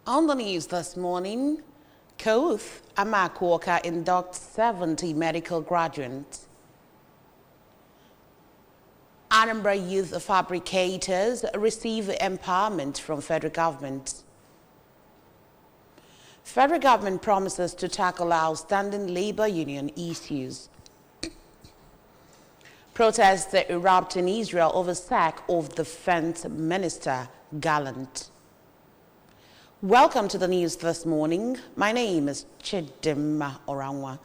On the news this morning, Koth Amakwaka inducts 70 medical graduates. Anambra youth fabricators receive empowerment from federal government. Federal government promises to tackle outstanding labor union issues. Protests erupt in Israel over sack of defense minister Gallant. Welcome to the news this morning. My name is Chidima Oranwa.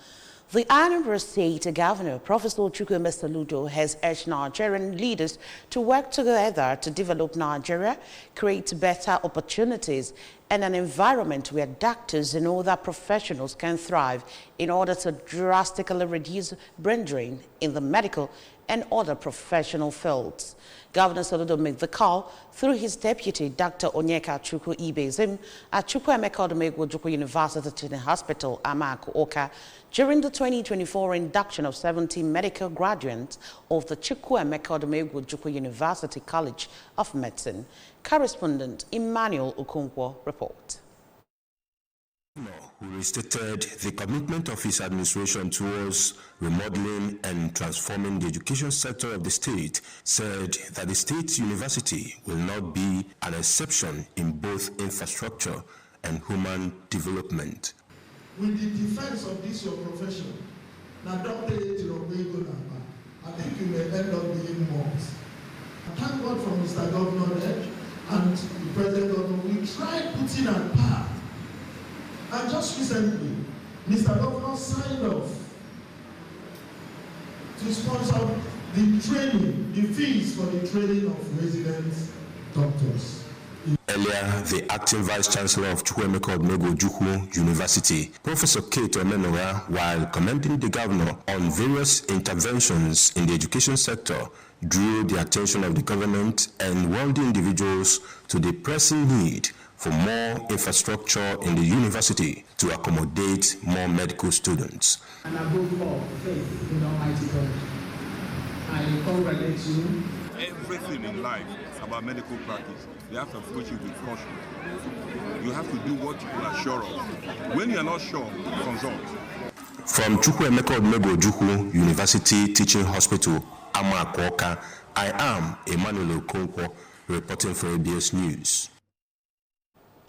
The Anambra State Governor, Professor Chukwuemeka Soludo, has urged Nigerian leaders to work together to develop Nigeria, create better opportunities, and an environment where doctors and other professionals can thrive in order to drastically reduce brain drain in the medical and other professional fields. Governor Soludo made the call through his deputy, Dr. Onyeka Chukwu Ibezim, at Chukwuemeka Odumegwu University Teaching Hospital, Amakwaka, during the 2024 induction of 70 medical graduates of the Chukwuemeka Odumegwu University College of Medicine. Correspondent Emmanuel Okonkwo reports. Who restated the commitment of his administration towards remodeling and transforming the education sector of the state, said that the state university will not be an exception in both infrastructure and human development. With the defense of this your profession, now don't pay it to your way, I think you may end up being mocked. I thank God for Mr. Governor and the President Governor. We tried putting a path. And just recently, Mr. Governor signed off to sponsor the training, the fees for the training of resident doctors. Earlier, the acting vice-chancellor of Chukwuemeka Odumegwu University, Professor Kate Omenora, while commending the governor on various interventions in the education sector, drew the attention of the government and wealthy individuals to the pressing need for more infrastructure in the university to accommodate more medical students. And above all, faith in Almighty God. I congratulate you. Everything in life about medical practice, you have to approach it with caution. You have to do what you are sure of. When you are not sure, consult. From Chukwuemeka Odumegwu University Teaching Hospital, Amakwaka, I am Emmanuel Okonkwo, reporting for ABS News.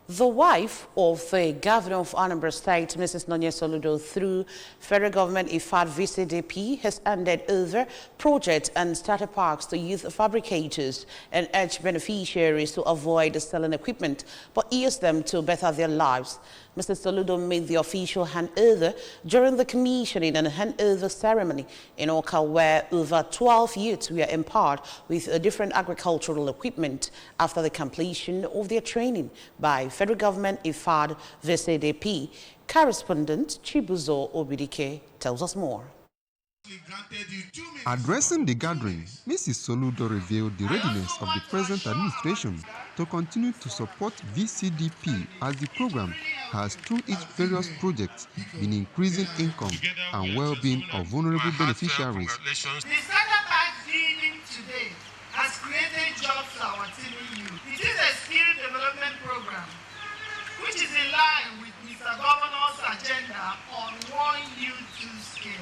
The wife of the governor of Anambra State, Mrs. Nonye Soludo, through federal government IFAD VCDP, has handed over projects and starter parks to youth fabricators and urged beneficiaries to avoid selling equipment, but use them to better their lives. Mrs. Soludo made the official handover during the commissioning and handover ceremony in Oka, where over 12 youths were empowered with different agricultural equipment after the completion of their training by federal government IFAD VCDP. Correspondent Chibuzo Obidike tells us more. Addressing the gathering, Mrs. Soludo revealed the readiness of the present administration to continue to support VCDP as the program has, through its various projects, been increasing income and well-being of vulnerable beneficiaries. The starter pack feeding today has created jobs to our teeming youth. It is a skill development program which is in line with Mr. Governor's agenda on one youth, two skills.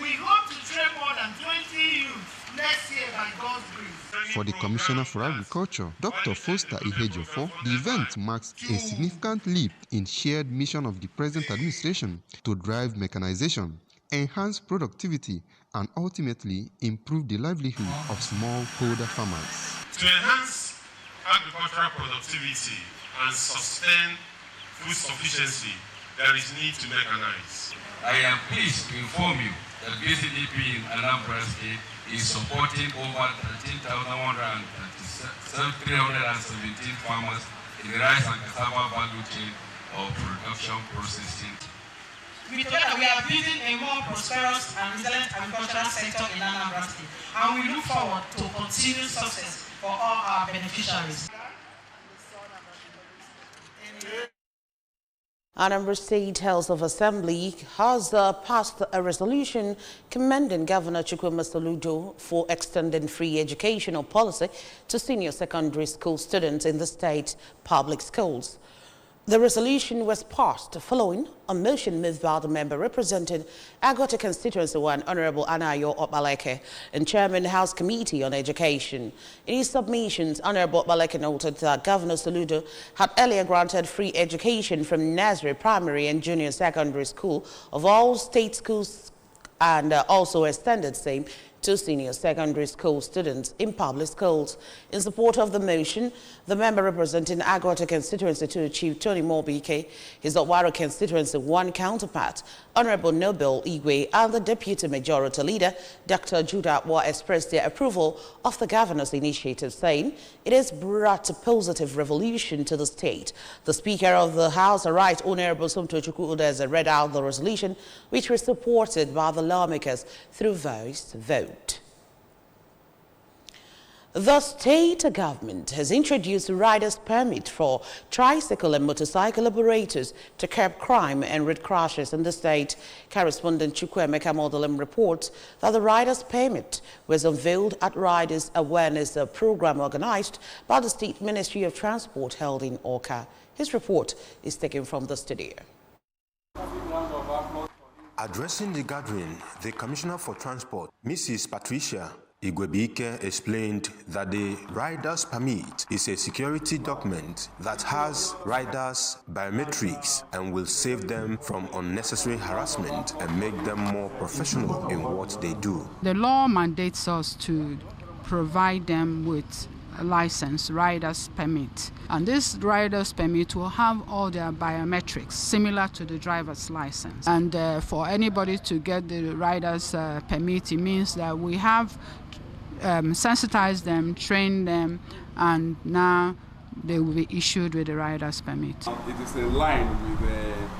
We hope to train more than 20 youths next year by God's grace. For the Commissioner for Agriculture, Dr. Foster Ihejofo, the event marks a significant leap in shared mission of the present administration to drive mechanization, enhance productivity, and ultimately improve the livelihood of smallholder farmers. To enhance agricultural productivity and sustain food sufficiency, there is need to mechanize. I am pleased to inform you that VCDP in Anambra State is supporting over 13,317 farmers in the rice and cassava value chain of production processing. Together we are building a more prosperous and resilient agricultural sector in Anambra State, and we look forward to continued success for all our beneficiaries. Anambra State House of Assembly has passed a resolution commending Governor Chukwuemeka Soludo for extending free educational policy to senior secondary school students in the state public schools. The resolution was passed following a motion moved by the member representing Agota Constituency 1, Honorable Anayo Obaleke, and Chairman House Committee on Education. In his submissions, Honorable Obaleke noted that Governor Soludo had earlier granted free education from nursery, primary and junior secondary school of all state schools and also extended same to senior secondary school students in public schools. In support of the motion, the member representing Agota Constituency 2, Chief Tony Mobike, his Owaro Constituency 1 counterpart, Honorable Nobel Igwe, and the Deputy Majority Leader, Dr. Judah Wa, expressed their approval of the governor's initiative, saying it has brought a positive revolution to the state. The Speaker of the House, Right Honorable Somto Chukwudeze, read out the resolution, which was supported by the lawmakers through voice vote. The state government has introduced a rider's permit for tricycle and motorcycle operators to curb crime and road crashes in the state. Correspondent Chukwuemeka Modelim reports that the rider's permit was unveiled at Riders Awareness Program organized by the State Ministry of Transport held in Awka. His report is taken from the studio. Addressing the gathering, the Commissioner for Transport, Mrs. Patricia Igwebike, explained that the rider's permit is a security document that has riders' biometrics and will save them from unnecessary harassment and make them more professional in what they do. The law mandates us to provide them with a license, rider's permit. And this rider's permit will have all their biometrics similar to the driver's license. And for anybody to get the rider's permit, it means that we have sensitized them, trained them, and now they will be issued with the rider's permit. It is in line with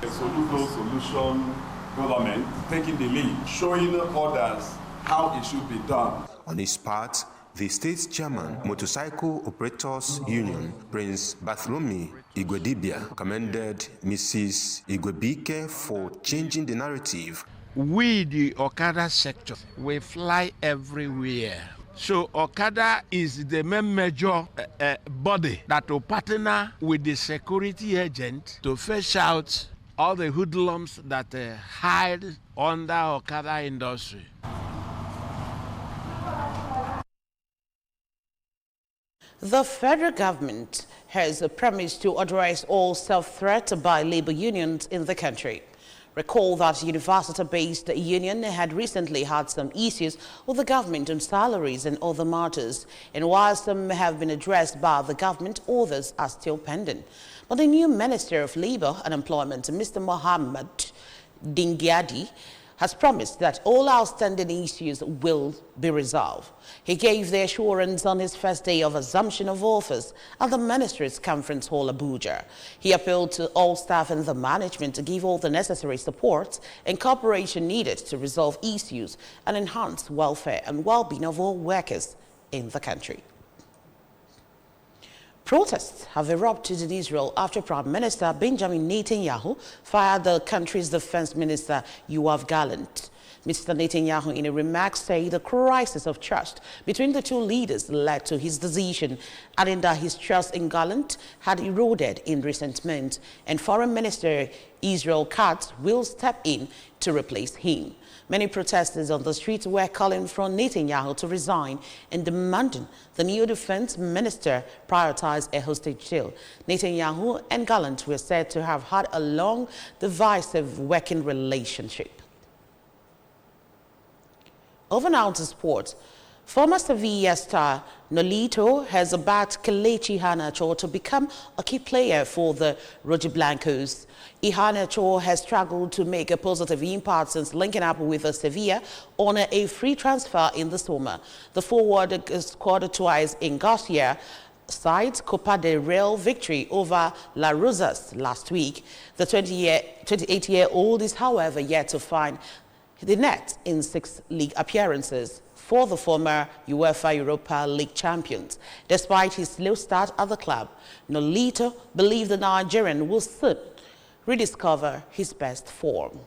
the Soludo Solution government taking the lead, showing others how it should be done. On his part, the state's chairman, Motorcycle Operators Union, Prince Bartholomew Igwedibia, commended Mrs. Igwebike for changing the narrative. We, the Okada sector, we fly everywhere. So Okada is the main major body that will partner with the security agent to fish out all the hoodlums that hide under Okada industry. The federal government has promised to address all self-threats by labor unions in the country. Recall that university-based union had recently had some issues with the government on salaries and other matters, and while some have been addressed by the government, others are still pending. But the new Minister of Labor and Employment, Mr. Mohammed Dingyadi, has promised that all outstanding issues will be resolved. He gave the assurance on his first day of assumption of office at the Ministry's Conference Hall, Abuja. He appealed to all staff and the management to give all the necessary support and cooperation needed to resolve issues and enhance welfare and well-being of all workers in the country. Protests have erupted in Israel after Prime Minister Benjamin Netanyahu fired the country's defense minister, Yoav Gallant. Mr. Netanyahu, in a remark, said the crisis of trust between the two leaders led to his decision, adding that his trust in Gallant had eroded in recent months, and Foreign Minister Israel Katz will step in to replace him. Many protesters on the streets were calling for Netanyahu to resign and demanding the new defense minister prioritize a hostage deal. Netanyahu and Gallant were said to have had a long, divisive working relationship. Over now to sports. Former Sevilla star Nolito has backed Kelechi Iheanacho to become a key player for the Rojiblancos. Iheanacho has struggled to make a positive impact since linking up with Sevilla on a free transfer in the summer. The forward scored twice in Garcia side's Copa del Rey victory over La Rosas last week. The 28-year-old is, however, yet to find the net in 6 league appearances for the former UEFA Europa League champions. Despite his slow start at the club, Nolito believes the Nigerian will soon rediscover his best form.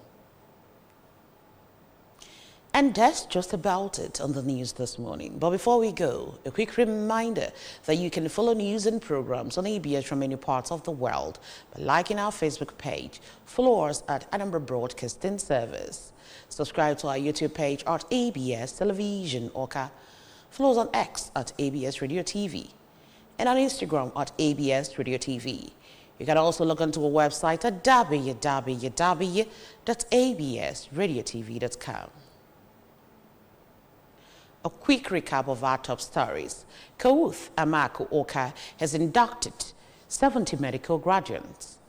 And that's just about it on the news this morning. But before we go, a quick reminder that you can follow news and programs on ABS from many parts of the world by liking our Facebook page. Follow us at Anambra Broadcasting Service. Subscribe to our YouTube page at ABS Television Oka. Follow us on X at ABS Radio TV and on Instagram at ABS Radio TV. You can also log onto our website at www.absradiotv.com. A quick recap of our top stories. Kawuth Amaku Oka has inducted 70 medical graduates.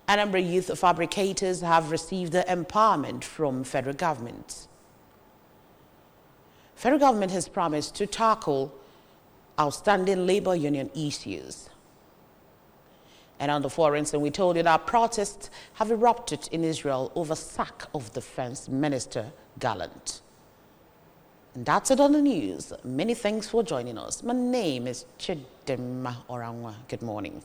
Anambra youth fabricators have received the empowerment from federal government. Federal government has promised to tackle outstanding labor union issues. And on the foreign scene, we told you that protests have erupted in Israel over sack of Defense Minister Gallant. And that's it on the news. Many thanks for joining us. My name is Chidima Orangwa. Good morning.